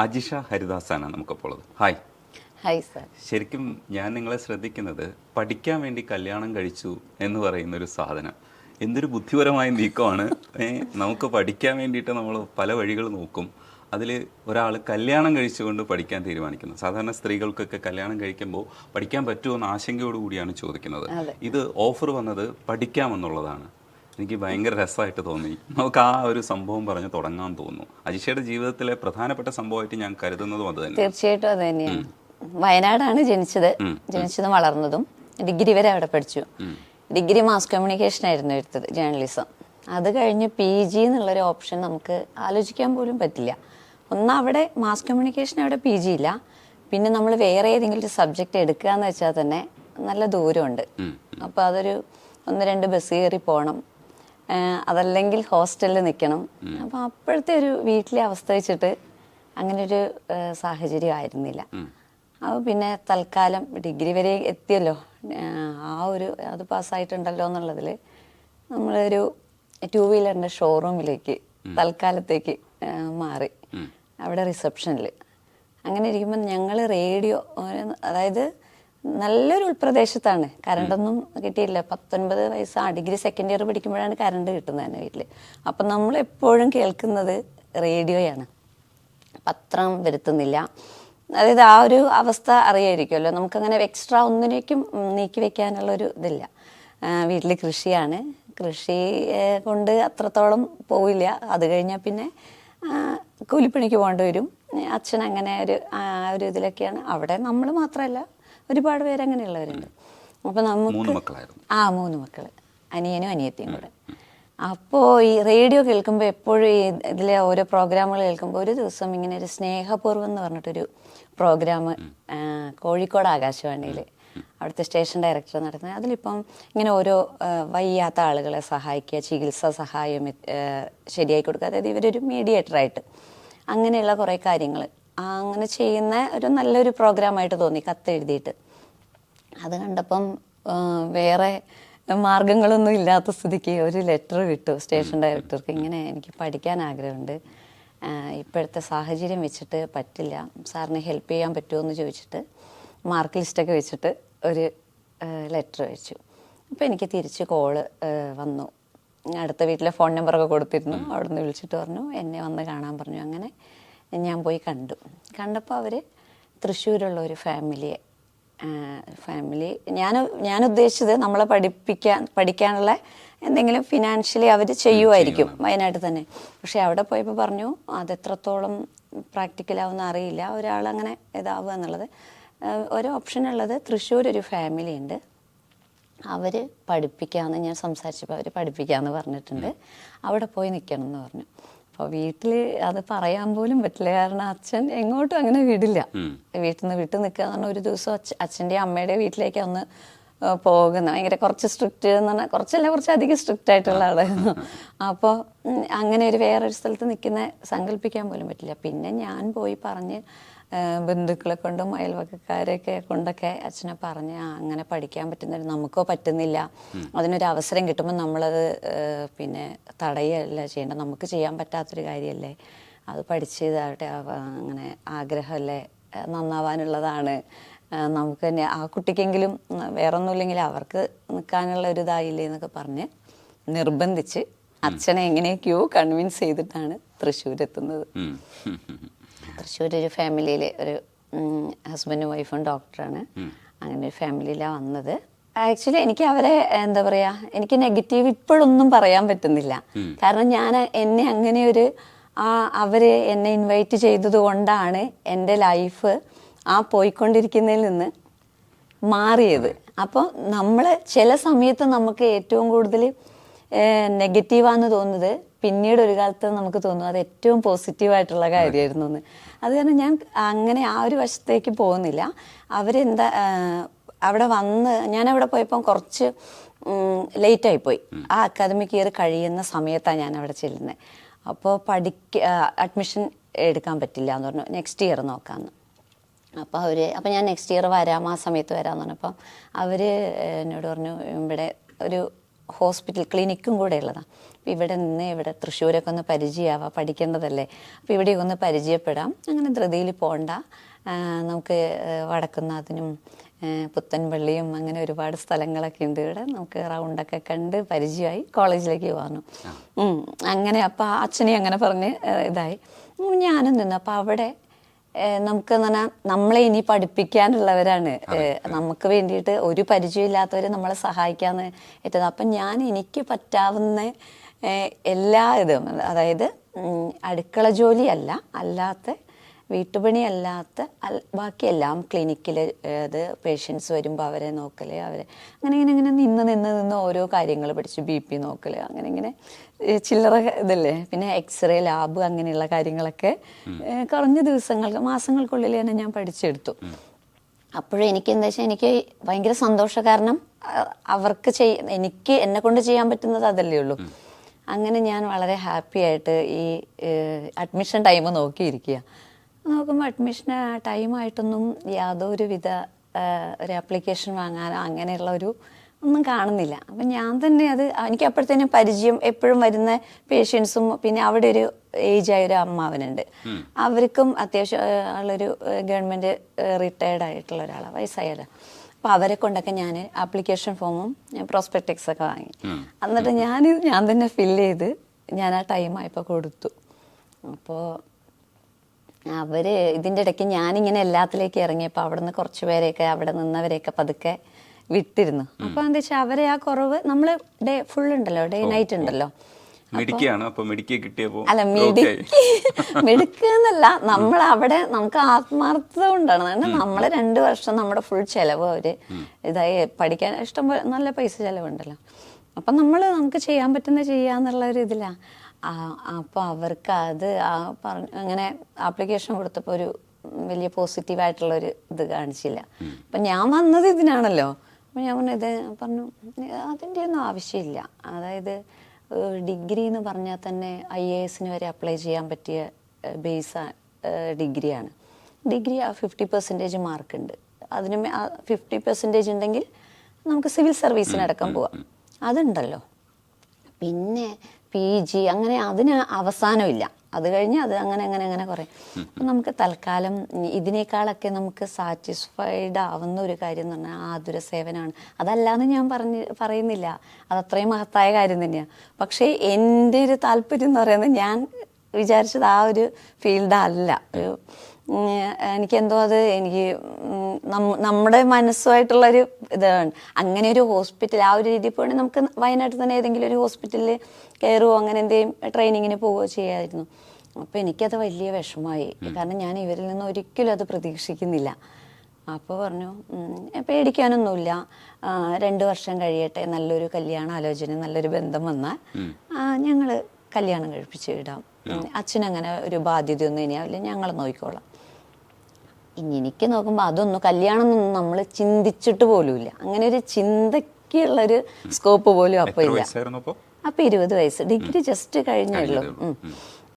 അജിഷ ഹരിദാസാണ് നമുക്കപ്പോൾ ഉള്ളത്. Hi. Hi sir. ശരിക്കും ഞാൻ നിങ്ങളെ ശ്രദ്ധിക്കുന്നത് പഠിക്കാൻ വേണ്ടി കല്യാണം കഴിച്ചു എന്ന് പറയുന്ന ഒരു സാധനം എന്തൊരു ബുദ്ധിപരമായ നീക്കമാണ്. നമുക്ക് പഠിക്കാൻ വേണ്ടിയിട്ട് നമ്മൾ പല വഴികൾ നോക്കും. അതിൽ ഒരാൾ കല്യാണം കഴിച്ചുകൊണ്ട് പഠിക്കാൻ തീരുമാനിക്കുന്നു. സാധാരണ സ്ത്രീകൾക്കൊക്കെ കല്യാണം കഴിക്കുമ്പോൾ പഠിക്കാൻ പറ്റുമോ എന്ന ആശങ്കയോടുകൂടിയാണ് ചോദിക്കുന്നത്. ഇത് ഓഫർ വന്നത് പഠിക്കാമെന്നുള്ളതാണ്. എനിക്ക് ഭയങ്കര രസമായിട്ട് തോന്നി. നമുക്ക് ആ ഒരു സംഭവം പറഞ്ഞ് തുടങ്ങാൻ തോന്നുന്നു. അജിഷയുടെ ജീവിതത്തിലെ പ്രധാനപ്പെട്ട സംഭവമായിട്ട് ഞാൻ കരുതുന്നതും അത് തന്നെ. തീർച്ചയായിട്ടും അത് തന്നെയാണ്. വയനാടാണ് ജനിച്ചതും വളർന്നതും. ഡിഗ്രി വരെ അവിടെ പഠിച്ചു. ഡിഗ്രി മാസ് കമ്മ്യൂണിക്കേഷൻ ആയിരുന്നു എടുത്തത്, ജേർണലിസം. അത് കഴിഞ്ഞ് PG എന്നുള്ളൊരു ഓപ്ഷൻ നമുക്ക് ആലോചിക്കാൻ പോലും പറ്റില്ല. അവിടെ മാസ് കമ്മ്യൂണിക്കേഷൻ അവിടെ PG ഇല്ല. പിന്നെ നമ്മൾ വേറെ ഏതെങ്കിലും ഒരു സബ്ജക്റ്റ് എടുക്കുക എന്ന് വെച്ചാൽ തന്നെ നല്ല ദൂരമുണ്ട്. അപ്പോൾ അതൊരു 1-2 ബസ് കയറി പോകണം, അതല്ലെങ്കിൽ ഹോസ്റ്റലിൽ നിൽക്കണം. അപ്പം അപ്പോഴത്തെ ഒരു വീട്ടിലെ അവസ്ഥ വെച്ചിട്ട് അങ്ങനെ ഒരു സാഹചര്യം ആയിരുന്നില്ല. അപ്പോൾ പിന്നെ തൽക്കാലം ഡിഗ്രി വരെ എത്തിയല്ലോ, അത് പാസ്സായിട്ടുണ്ടല്ലോ എന്നുള്ളതിൽ നമ്മളൊരു 2 വീലറിൻ്റെ ഷോറൂമിലേക്ക് തൽക്കാലത്തേക്ക് മാറി, അവിടെ റിസപ്ഷനിൽ. അങ്ങനെ ഇരിക്കുമ്പോൾ ഞങ്ങൾ റേഡിയോ, അതായത് നല്ലൊരു ഉൾപ്രദേശത്താണ്, കറണ്ടൊന്നും കിട്ടിയില്ല. 19 വയസ്സ്, ഡിഗ്രി സെക്കൻഡ് ഇയർ പഠിക്കുമ്പോഴാണ് കറണ്ട് കിട്ടുന്നത് തന്നെ വീട്ടിൽ. അപ്പം നമ്മൾ എപ്പോഴും കേൾക്കുന്നത് റേഡിയോയാണ്, പത്രം വരുത്തുന്നില്ല. അതായത് ആ ഒരു അവസ്ഥ അറിയായിരിക്കുമല്ലോ. നമുക്കങ്ങനെ എക്സ്ട്രാ ഒന്നിനേക്കും നീക്കി വെക്കാനുള്ളൊരു ഇതില്ല. വീട്ടിൽ കൃഷിയാണ്, കൃഷി കൊണ്ട് അത്രത്തോളം പോവില്ല. അത് കഴിഞ്ഞാൽ പിന്നെ കൂലിപ്പണിക്ക് പോകേണ്ടി വരും. അച്ഛൻ അങ്ങനെ ഒരു ഇതിലൊക്കെയാണ്. അവിടെ നമ്മൾ മാത്രമല്ല, ഒരുപാട് പേര് അങ്ങനെയുള്ളവരുണ്ട്. അപ്പം നമുക്ക് 3 മക്കൾ, അനിയനും അനിയത്തിയും കൂടെ. അപ്പോൾ ഈ റേഡിയോ കേൾക്കുമ്പോൾ എപ്പോഴും ഇതിലെ ഓരോ പ്രോഗ്രാമുകൾ കേൾക്കുമ്പോൾ, ഒരു ദിവസം ഇങ്ങനെ ഒരു സ്നേഹപൂർവ്വം എന്ന് പറഞ്ഞിട്ടൊരു പ്രോഗ്രാം കോഴിക്കോട് ആകാശവാണിയിൽ അവിടുത്തെ സ്റ്റേഷൻ ഡയറക്ടർ നടത്തുന്നത്. അതിലിപ്പം ഇങ്ങനെ ഓരോ വയ്യാത്ത ആളുകളെ സഹായിക്കുക, ചികിത്സാ സഹായം ശരിയായി കൊടുക്കുക, അതായത് ഇവരൊരു മീഡിയേറ്ററായിട്ട് അങ്ങനെയുള്ള കുറേ കാര്യങ്ങൾ അങ്ങനെ ചെയ്യുന്ന ഒരു നല്ലൊരു പ്രോഗ്രാമായിട്ട് തോന്നി, കത്തെഴുതിയിട്ട്. അത് കണ്ടപ്പം വേറെ മാർഗങ്ങളൊന്നും ഇല്ലാത്ത സ്ഥിതിക്ക് ഒരു ലെറ്റർ വിട്ടു സ്റ്റേഷൻ ഡയറക്ടർക്ക്. ഇങ്ങനെ എനിക്ക് പഠിക്കാൻ ആഗ്രഹമുണ്ട്, ഇപ്പോഴത്തെ സാഹചര്യം വെച്ചിട്ട് പറ്റില്ല, സാറിന് ഹെൽപ്പ് ചെയ്യാൻ പറ്റുമോ എന്ന് ചോദിച്ചിട്ട് മാർക്ക് ലിസ്റ്റൊക്കെ വെച്ചിട്ട് ഒരു ലെറ്റർ വെച്ചു. അപ്പോൾ എനിക്ക് തിരിച്ച് കോള് വന്നു. അടുത്ത വീട്ടിലെ ഫോൺ നമ്പറൊക്കെ കൊടുത്തിരുന്നു. അവിടെ നിന്ന് വിളിച്ചിട്ട് പറഞ്ഞു എന്നെ വന്ന് കാണാൻ പറഞ്ഞു. അങ്ങനെ ഞാൻ പോയി കണ്ടപ്പോൾ അവർ തൃശ്ശൂരുള്ള ഒരു ഫാമിലി ഞാൻ ഉദ്ദേശിച്ചത് നമ്മളെ പഠിക്കാനുള്ള എന്തെങ്കിലും ഫിനാൻഷ്യലി അവർ ചെയ്യുമായിരിക്കും വയനാട്ടിൽ തന്നെ. പക്ഷെ അവിടെ പോയപ്പോൾ പറഞ്ഞു അതെത്രത്തോളം പ്രാക്ടിക്കലാവുമെന്ന് അറിയില്ല, ഒരാളങ്ങനെ ഇതാവുക എന്നുള്ളത്. ഒരു ഓപ്ഷൻ ഉള്ളത് തൃശ്ശൂർ ഒരു ഫാമിലി ഉണ്ട്, അവർ പഠിപ്പിക്കാമെന്ന് ഞാൻ സംസാരിച്ചപ്പോൾ അവർ പഠിപ്പിക്കാമെന്ന് പറഞ്ഞിട്ടുണ്ട്, അവിടെ പോയി നിൽക്കണം എന്ന് പറഞ്ഞു. അപ്പോൾ വീട്ടിൽ അത് പറയാൻ പോലും പറ്റില്ല, കാരണം അച്ഛൻ എങ്ങോട്ടും അങ്ങനെ വിടില്ല. വീട്ടിൽ നിന്ന് വിട്ടു നിൽക്കുക എന്ന് പറഞ്ഞാൽ ഒരു ദിവസം അച്ഛൻ്റെയും അമ്മയുടെ വീട്ടിലേക്ക് ഒന്ന് പോകുന്ന ഭയങ്കര കുറച്ച് സ്ട്രിക്റ്റ് എന്ന് പറഞ്ഞാൽ കുറച്ചധികം സ്ട്രിക്റ്റ് ആയിട്ടുള്ള ആളായിരുന്നു. അപ്പോൾ അങ്ങനെ വേറൊരു സ്ഥലത്ത് നിൽക്കുന്ന സങ്കല്പിക്കാൻ പോലും പറ്റില്ല. പിന്നെ ഞാൻ പോയി പറഞ്ഞ് ബന്ധുക്കളെ കൊണ്ടും അയൽവക്കക്കാരെയൊക്കെ കൊണ്ടൊക്കെ അച്ഛനെ പറഞ്ഞ് അങ്ങനെ പഠിക്കാൻ പറ്റുന്നവർ നമുക്കോ പറ്റുന്നില്ല, അതിനൊരു അവസരം കിട്ടുമ്പോൾ നമ്മളത് പിന്നെ തടയുകയല്ല ചെയ്യേണ്ടത്, നമുക്ക് ചെയ്യാൻ പറ്റാത്തൊരു കാര്യമല്ലേ, അത് പഠിച്ച് ഇതാവട്ടെ, അങ്ങനെ ആഗ്രഹമല്ലേ, നന്നാവാനുള്ളതാണ്, നമുക്ക് തന്നെ ആ കുട്ടിക്കെങ്കിലും വേറെ ഒന്നുമില്ലെങ്കിൽ അവർക്ക് നിൽക്കാനുള്ള ഒരു ഇതായില്ലേ എന്നൊക്കെ പറഞ്ഞ് നിർബന്ധിച്ച് അച്ഛനെ എങ്ങനെയൊക്കെയോ കൺവിൻസ് ചെയ്തിട്ടാണ് തൃശ്ശൂർ എത്തുന്നത്. തൃശ്ശൂർ ഒരു ഫാമിലിയിൽ ഒരു ഹസ്ബൻഡും വൈഫും ഡോക്ടറാണ്. അങ്ങനെ ഒരു ഫാമിലിയിലാണ് വന്നത്. ആക്ച്വലി എനിക്ക് അവരെ എന്താ പറയുക, എനിക്ക് നെഗറ്റീവ് ഇപ്പോഴൊന്നും പറയാൻ പറ്റുന്നില്ല. കാരണം എന്നെ അങ്ങനെ അവര് എന്നെ ഇൻവൈറ്റ് ചെയ്തത് കൊണ്ടാണ് എൻ്റെ ലൈഫ് പോയിക്കൊണ്ടിരിക്കുന്നതിൽ നിന്ന് മാറിയത്. അപ്പോൾ നമ്മൾ ചില സമയത്ത് നമുക്ക് ഏറ്റവും കൂടുതൽ നെഗറ്റീവാന്ന് തോന്നുന്നത് പിന്നീട് ഒരു കാലത്ത് നമുക്ക് തോന്നും അത് ഏറ്റവും പോസിറ്റീവായിട്ടുള്ള കാര്യമായിരുന്നു എന്ന്. അത് കാരണം ഞാൻ അങ്ങനെ ആ ഒരു വശത്തേക്ക് പോകുന്നില്ല. അവരെന്താ അവിടെ ഞാനവിടെ പോയപ്പം കുറച്ച് ലേറ്റായിപ്പോയി. ആ അക്കാദമിക് ഇയർ കഴിയുന്ന സമയത്താണ് ഞാൻ അവിടെ ചെല്ലുന്നത്. അപ്പോൾ അഡ്മിഷൻ എടുക്കാൻ പറ്റില്ല എന്ന് പറഞ്ഞു, നെക്സ്റ്റ് ഇയർ നോക്കാമെന്ന്. അപ്പോൾ ഞാൻ നെക്സ്റ്റ് ഇയർ വരാം, ആ സമയത്ത് വരാമെന്ന് പറഞ്ഞപ്പം അവർ എന്നോട് പറഞ്ഞു ഇവിടെ ഒരു ഹോസ്പിറ്റൽ ക്ലിനിക്കും കൂടെ ഉള്ളതാണ്, അപ്പോൾ ഇവിടെ നിന്ന് ഇവിടെ തൃശ്ശൂരൊക്കെ ഒന്ന് പരിചയമാവാം, പഠിക്കേണ്ടതല്ലേ, അപ്പോൾ ഇവിടെയൊക്കെ ഒന്ന് പരിചയപ്പെടാം, അങ്ങനെ ധൃതിയിൽ പോകണ്ട, നമുക്ക് വടക്കുന്നാഥനും പുത്തൻപള്ളിയും അങ്ങനെ ഒരുപാട് സ്ഥലങ്ങളൊക്കെ ഉണ്ട് ഇവിടെ, നമുക്ക് റൗണ്ടൊക്കെ കണ്ട് പരിചയമായി കോളേജിലേക്ക് പോകാനും. അങ്ങനെ അപ്പോൾ അച്ഛനെ അങ്ങനെ പറഞ്ഞ് ഇതായി. ഞാനും നിന്നു. അപ്പോൾ അവിടെ നമുക്ക് എന്ന് പറഞ്ഞാൽ നമ്മളെ ഇനി പഠിപ്പിക്കാനുള്ളവരാണ്, നമുക്ക് വേണ്ടിയിട്ട് ഒരു പരിചയമില്ലാത്തവർ നമ്മളെ സഹായിക്കാന്ന് എത്തുന്നത്. അപ്പം ഞാൻ എനിക്ക് പറ്റാവുന്ന എല്ലാ ഇതും, അതായത് അടുക്കള ജോലിയല്ല, അല്ലാത്ത വീട്ടുപണിയല്ലാത്ത ബാക്കിയെല്ലാം ക്ലിനിക്കിൽ അത് പേഷ്യൻസ് വരുമ്പോൾ അവരെ നോക്കൽ, അവരെ അങ്ങനെ ഇങ്ങനെ നിന്ന് ഓരോ കാര്യങ്ങൾ പഠിച്ചു. BP നോക്കൽ, അങ്ങനെ ഇങ്ങനെ ചില്ലറ ഇതല്ലേ. പിന്നെ എക്സ്റേ ലാബ് അങ്ങനെയുള്ള കാര്യങ്ങളൊക്കെ കുറഞ്ഞ മാസങ്ങൾക്കുള്ളിൽ തന്നെ ഞാൻ പഠിച്ചെടുത്തു. അപ്പോഴും എനിക്ക് എന്താ വെച്ചാൽ എനിക്ക് ഭയങ്കര സന്തോഷം, കാരണം അവർക്ക് എനിക്ക് എന്നെ കൊണ്ട് ചെയ്യാൻ പറ്റുന്നത് അതല്ലേ ഉള്ളൂ. അങ്ങനെ ഞാൻ വളരെ ഹാപ്പി ആയിട്ട് ഈ അഡ്മിഷൻ ടൈം നോക്കിയിരിക്കുക. നോക്കുമ്പോൾ അഡ്മിഷൻ ടൈമായിട്ടൊന്നും യാതൊരുവിധ ഒരു ആപ്ലിക്കേഷൻ വാങ്ങാനോ അങ്ങനെയുള്ള ഒന്നും കാണുന്നില്ല. അപ്പം ഞാൻ തന്നെ എനിക്ക് അപ്പോഴത്തേനും പരിചയം എപ്പോഴും വരുന്ന പേഷ്യൻസും, പിന്നെ അവിടെ ഒരു ഏജായ ഒരു അമ്മാവനുണ്ട്, അവർക്കും അത്യാവശ്യം ഉള്ളൊരു ഗവൺമെൻറ് റിട്ടയർഡ് ആയിട്ടുള്ള ഒരാളാണ്, വയസ്സായത്. അപ്പോൾ അവരെ കൊണ്ടൊക്കെ ഞാൻ ആപ്ലിക്കേഷൻ ഫോമും പ്രോസ്പെക്ടക്സ് ഒക്കെ വാങ്ങി. എന്നിട്ട് ഞാൻ തന്നെ ഫില്ല് ചെയ്ത് ഞാൻ ആ ടൈമായപ്പോൾ കൊടുത്തു. അപ്പോൾ അവർ ഇതിൻ്റെ ഇടയ്ക്ക് ഞാനിങ്ങനെ എല്ലാത്തിലേക്ക് ഇറങ്ങിയപ്പോൾ അവിടെ നിന്ന് കുറച്ച് പേരെയൊക്കെ അവിടെ നിന്നവരെയൊക്കെ പതുക്കെ വിട്ടിരുന്നു. അപ്പോൾ എന്താ വെച്ചാൽ അവരെ ആ കുറവ് നമ്മൾ ഡേ ഫുൾ ഉണ്ടല്ലോ, ഡേ നൈറ്റ് ഉണ്ടല്ലോ. അല്ല മിടുക്കെന്നല്ല, നമ്മൾ അവിടെ നമുക്ക് ആത്മാർത്ഥത കൊണ്ടാണ്. നമ്മൾ 2 വർഷം നമ്മുടെ ഫുൾ ചെലവ് അവര് ഇതായി പഠിക്കാൻ ഇഷ്ടംപോലെ നല്ല പൈസ ചെലവുണ്ടല്ലോ. അപ്പം നമുക്ക് ചെയ്യാൻ പറ്റുന്ന ചെയ്യാന്നുള്ള ഒരു ഇതിലാണ്. അപ്പോൾ അവർക്ക് അത് അങ്ങനെ ആപ്ലിക്കേഷൻ കൊടുത്തപ്പോൾ ഒരു വലിയ പോസിറ്റീവായിട്ടുള്ളൊരു ഇത് കാണിച്ചില്ല. അപ്പം ഞാൻ വന്നത് ഇതിനാണല്ലോ. അപ്പം ഞാൻ പറഞ്ഞു അതിൻ്റെ ഒന്നും ആവശ്യമില്ല. അതായത് ഡിഗ്രി എന്ന് പറഞ്ഞാൽ തന്നെ IAS വരെ അപ്ലൈ ചെയ്യാൻ പറ്റിയ ബേസ് ഡിഗ്രിയാണ്. ഡിഗ്രി 50% മാർക്കുണ്ട്. അതിന് 50% ഉണ്ടെങ്കിൽ നമുക്ക് സിവിൽ സർവീസിനടക്കം പോവാം, അതുണ്ടല്ലോ. പിന്നെ PG അങ്ങനെ അതിന് അവസാനമില്ല. അത് കഴിഞ്ഞ് അത് അങ്ങനെ കുറേ. അപ്പം നമുക്ക് തൽക്കാലം ഇതിനേക്കാളൊക്കെ നമുക്ക് സാറ്റിസ്ഫൈഡ് ആവുന്ന ഒരു കാര്യം എന്ന് പറഞ്ഞാൽ ആതുര സേവനമാണ്. അതല്ലാന്ന് ഞാൻ പറയുന്നില്ല, അതത്രയും മഹത്തായ കാര്യം തന്നെയാണ്. പക്ഷേ എൻ്റെ ഒരു താല്പര്യം എന്ന് പറയുന്നത് ഞാൻ വിചാരിച്ചത് ആ ഒരു ഫീൽഡല്ല. എനിക്കെന്തോ എനിക്ക് നമ്മുടെ മനസ്സുമായിട്ടുള്ളൊരു ഇതാണ്. അങ്ങനെ ഒരു ഹോസ്പിറ്റൽ ആ ഒരു രീതിയിൽ പോകണമെങ്കിൽ നമുക്ക് വയനാട്ടിൽ തന്നെ ഏതെങ്കിലും ഒരു ഹോസ്പിറ്റലിൽ കയറുകയോ അങ്ങനെ എന്തെങ്കിലും ട്രെയിനിങ്ങിന് പോവുകയോ ചെയ്യാമായിരുന്നു. അപ്പോൾ എനിക്കത് വലിയ വിഷമമായി, കാരണം ഞാൻ ഇവരിൽ നിന്ന് ഒരിക്കലും അത് പ്രതീക്ഷിക്കുന്നില്ല. അപ്പോൾ പറഞ്ഞു പേടിക്കാനൊന്നുമില്ല, 2 വർഷം കഴിയട്ടെ, നല്ലൊരു കല്യാണാലോചന നല്ലൊരു ബന്ധം വന്നാൽ ഞങ്ങൾ കല്യാണം കഴിപ്പിച്ച് വിടാം, അച്ഛനങ്ങനെ ഒരു ബാധ്യതയൊന്നും ഇനിയാവില്ല, ഞങ്ങൾ നോക്കിക്കോളാം. എനിക്ക് നോക്കുമ്പോൾ അതൊന്നും കല്യാണമൊന്നും നമ്മൾ ചിന്തിച്ചിട്ട് പോലുമില്ല. അങ്ങനെ ഒരു ചിന്തയ്ക്കുള്ളൊരു സ്കോപ്പ് പോലും അപ്പോൾ ഇല്ല. അപ്പോൾ 20 വയസ്സ്, ഡിഗ്രി ജസ്റ്റ് കഴിഞ്ഞേ ഉള്ളൂ.